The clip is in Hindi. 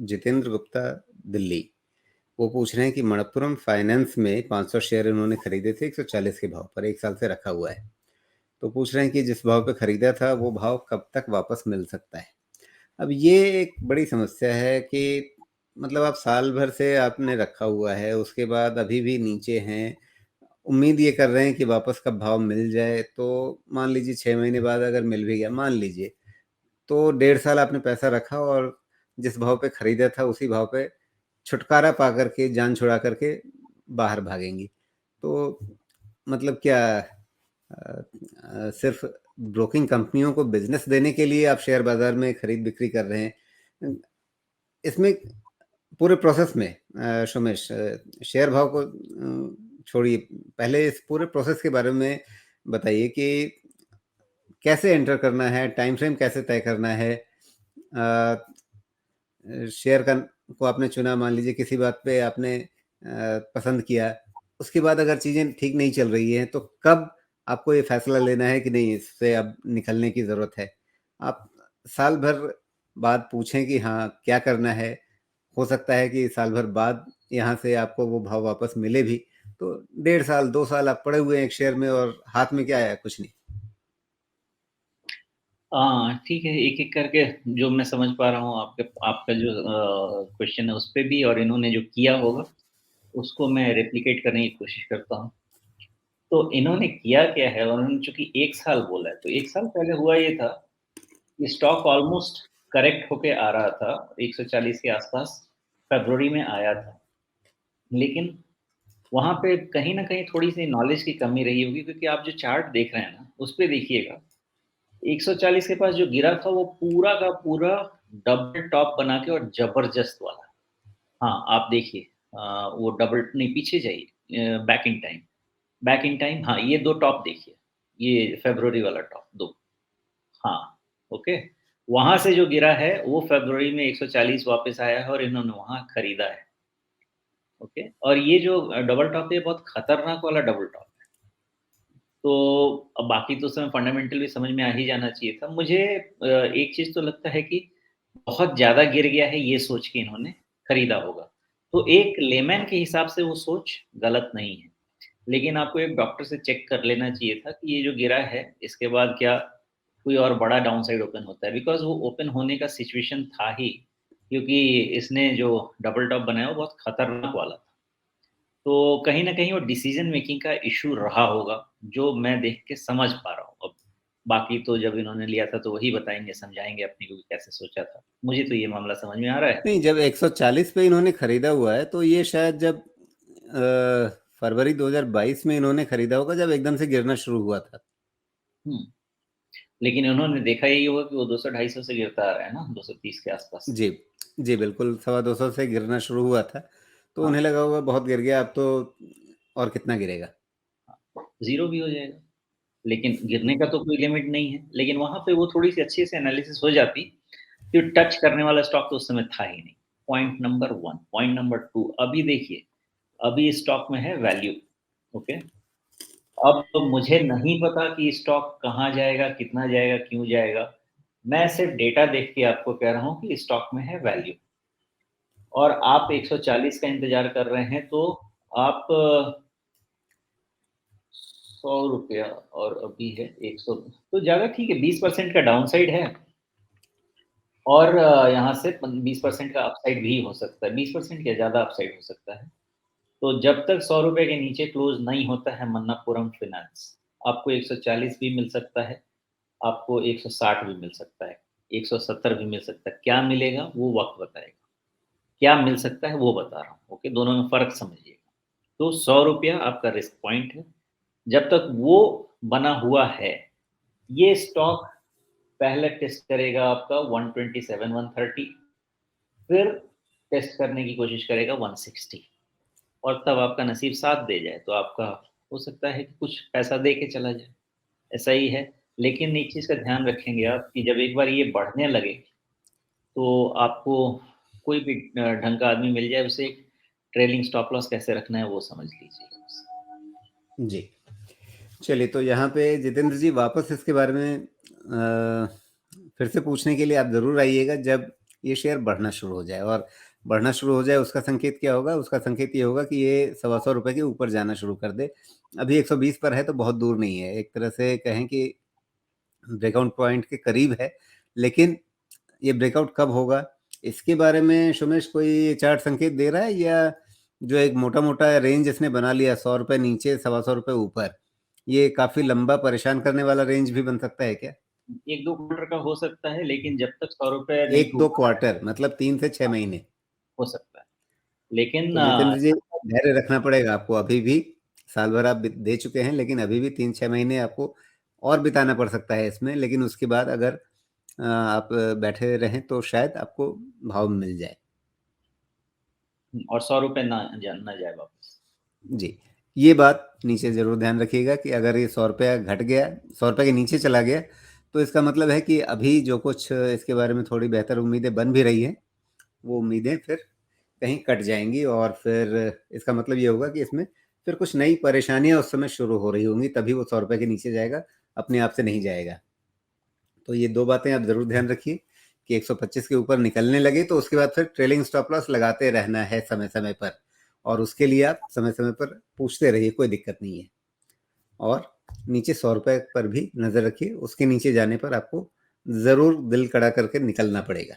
जितेंद्र गुप्ता, दिल्ली। वो पूछ रहे हैं कि मणप्पुरम फाइनेंस में 500 शेयर इन्होंने खरीदे थे 140 के भाव पर, 1 साल से रखा हुआ है। तो पूछ रहे हैं कि जिस भाव पे खरीदा था वो भाव कब तक वापस मिल सकता है? अब ये एक बड़ी समस्या है कि मतलब आप साल भर से आपने रखा हुआ है, उसके बाद अभी भी नीचे हैं। उम्मीद ये कर रहे हैं कि वापस कब भाव मिल जाए, तो मान लीजिए 6 महीने बाद अगर मिल भी गया, मान लीजिए, तो 1.5 साल आपने पैसा रखा और जिस भाव पे खरीदा था उसी भाव पे छुटकारा पा कर के, जान छुड़ा कर के बाहर भागेंगी। तो मतलब क्या सिर्फ़ ब्रोकिंग कंपनियों को बिज़नेस देने के लिए आप शेयर बाज़ार में खरीद-बिक्री कर रहे हैं? इसमें पूरे प्रोसेस में सोमेश, शेयर भाव को छोड़िए, पहले इस पूरे प्रोसेस के बारे में बताइए कि कैसे एंटर करना है, टाइम फ्रेम कैसे तय करना है? शेयर का को आपने चुना, मान लीजिए किसी बात पे आपने पसंद किया, उसके बाद अगर चीज़ें ठीक नहीं चल रही हैं, तो कब आपको ये फैसला लेना है कि नहीं, इससे अब निकलने की ज़रूरत है? आप साल भर बाद पूछें कि हाँ, क्या करना है? हो सकता है कि साल भर बाद यहाँ से आपको वो भाव वापस मिले भी, तो 1.5 साल, 2 साल आप पड़े हुए हैं एक शेयर में और हाथ में क्या है? कुछ नहीं। हाँ, ठीक है, एक-एक करके जो मैं समझ पा रहा हूँ आपके आपका जो क्वेश्चन है उस पे भी और इन्होंने जो किया होगा, उसको मैं रेप्लिकेट करने की कोशिश करता हूँ। तो इन्होंने किया क्या है और उन्होंने चूँकि 1 साल बोला है, तो 1 साल पहले हुआ ये था कि स्टॉक ऑलमोस्ट करेक्ट होके आ रहा था, 140 के आस-पास फ़रवरी में आया था। लेकिन वहाँ पे कहीं न कहीं थोड़ी-सी नॉलेज की कमी रही होगी क्योंकि आप जो चार्ट देख रहे हैं ना, उसपे देखिएगा 140 के पास जो गिरा था वो पूरा का पूरा डबल टॉप बना के और ज़बरदस्त वाला। हाँ, आप देखिए वो डबल नहीं पीछे जाइए बैक इन टाइम हाँ, ये 2 टॉप देखिए, ये फ़रवरी वाला टॉप 2 हाँ, ओके। वहाँ से जो गिरा है वो फ़रवरी में 140 वापस आया है और इन्होंने वहाँ खरीदा है, ओके। और ये जो डबल टॉप है ये बहुत खतरनाक वाला डबल टॉप है। तो अब बाकी तो उसमें फंडामेंटल भी समझ में आ ही जाना चाहिए था। मुझे एक चीज़ तो लगता है कि बहुत ज़्यादा गिर गया है ये सोच के इन्होंने खरीदा होगा। तो एक लेमैन के हिसाब से वो सोच गलत नहीं है। लेकिन आपको एक डॉक्टर से चेक कर लेना चाहिए था कि ये जो गिरा है इसके बाद क्या कोई और बड़ा डाउनसाइड ओपन होता है बिकॉज़ वो ओपन होने का सिचुएशन था ही, क्योंकि इसने जो डबल टॉप बनाया वो बहुत खतरनाक वाला था। तो कहीं न कहीं वो डिसीज़न मेकिंग का इश्यू रहा होगा, जो मैं देख के समझ पा रहा हूँ अब। बाकी तो जब इन्होंने लिया था तो वही बताएँगे, समझाएँगे अपनी को कि कैसे सोचा था। मुझे तो ये मामला समझ में आ रहा है। नहीं, जब 140 पे इन्होंने खरीदा हुआ है, तो ये शायद जब फरवरी 2022 में इन्होंने खरीदा होगा, जब एकदम से गिरना शुरू हुआ था। हुँ, लेकिन उन्होंने देखा यही होगा कि वो 200 250 से गिरता आ रहा है ना, 230 के आस-पास। जी, जी, बिल्कुल, सवा 200 से गिरना शुरू हुआ था, तो हाँ, उन्हें लगा होगा बहुत गिर गया, अब तो और कितना गिरेगा? हाँ, ज़ीरो भी हो जाएगा। लेकिन गिरने का तो कोई लिमिट नहीं है। लेकिन वहाँ पे वो थोड़ी-सी अच्छे से एनालिसिस हो जाती, कि टच करने वाला स्टॉक तो उस समय था ही नहीं। पॉइंट नंबर 1 पॉइंट नंबर 2 अभी देखिए, अभी स्टॉक में है वैल्यू, ओके? अब तो मुझे नहीं पता कि स्टॉक कहाँ जाएगा, कितना जाएगा, क्यों जाएगा? मैं सिर्फ़ डेटा देख के आपको कह रहा हूँ कि स्टॉक में है वैल्यू और आप 140 का इंतज़ार कर रहे हैं, तो आप ₹100 और अभी है 100 तो ज़्यादा ठीक है, 20% का डाउनसाइड है और यहाँ से पन 20% का अपसाइड भी हो सकता है, 20% क्या ज़्यादा अपसाइड हो सकता है। तो जब तक ₹100 के नीचे क्लोज़ नहीं होता है मन्नाप्पुरम फाइनेंस, आपको 140 भी मिल सकता है, आपको 160 भी मिल सकता है, 170 भी मिल सकता है। क्या मिलेगा वो वक़्त बताएगा। क्या मिल सकता है वो बता रहा हूँ, ओके? दोनों में फ़र्क समझिएगा। तो ₹100 आपका रिस्क पॉइंट है, जब तक वो बना हुआ है, ये स्टॉक पहले टेस्ट करेगा आपका 127, 130 फिर टेस्ट करने की कोशिश करेगा 160 और तब आपका नसीब साथ दे जाए, तो आपका हो सकता है कि कुछ पैसा दे के चला जाए, ऐसा ही है। लेकिन एक चीज़ का ध्यान रखेंगे आप कि जब एक बार ये बढ़ने लगे, तो आपको कोई भी ढंग का आदमी मिल जाए, उसे एक ट्रेलिंग स्टॉप लॉस कैसे रखना है, वो समझ लीजिएगा बस। जी। चलिए, तो यहाँ पे जितेंद्र जी वापस इसके बारे में फिर से पूछने के लिए आप ज़रूर आइएगा, जब ये शेयर बढ़ना शुरू हो जाए, और बढ़ना शुरू हो जाए उसका संकेत क्या होगा? उसका संकेत ये होगा कि ये ₹125 के ऊपर जाना शुरू कर दे। अभी 120 पर है तो बहुत दूर नहीं है। एक तरह से कहें कि ब्रेकआउट पॉइंट के करीब है, लेकिन ये ब्रेकआउट कब होगा? इसके बारे में सोमेश कोई चार्ट संकेत दे रहा है, या जो एक मोटा-मोटा रेंज इसने बना लिया ₹100 नीचे, ₹125 ऊपर, ये काफ़ी लंबा परेशान करने वाला रेंज भी बन सकता है क्या? 1-2 क्वार्टर का हो सकता है, लेकिन जब तक ₹100 नहीं 1-2 टूटा है, क्वार्टर मतलब 3 से 6 महीने। हो सकता है। लेकिन तो जितेंद्र जी, धैर्य रखना पड़ेगा आपको अभी भी। साल भर आप दे चुके हैं, लेकिन अभी भी 3-6 महीने आपको और बिताना पड़ सकता है इसमें। लेकिन उसके बाद अगर आप बैठे रहें तो शायद आपको भाव मिल जाए। और ₹100 ना जाए वापस। जी, ये बात नीचे ज़रूर ध्यान रखिएगा कि अगर ये ₹100 घट गया, ₹100 के नीचे चला गया, तो इसका मतलब है कि अभी जो कुछ इसके बारे में थोड़ी बेहतर उम्मीदें बन भी रही हैं, वो उम्मीदें फिर कहीं कट जाएँगी, और फिर इसका मतलब ये होगा कि इसमें फिर कुछ नई परेशानियाँ उस समय शुरू हो रही होंगी, तभी वो ₹100 के नीचे जाएगा, अपने आप से नहीं जाएगा। तो ये 2 बातें आप ज़रूर ध्यान रखिए कि 125 के ऊपर निकलने लगे तो उसके बाद फिर ट्रेलिंग स्टॉप लॉस लगाते रहना है समय-समय पर, और उसके लिए आप समय-समय पर पूछते रहिए, कोई दिक्कत नहीं है। और नीचे ₹100 पर भी नज़र रखिए, उसके नीचे जाने पर आपको ज़रूर दिल कड़ा करके निकलना पड़ेगा।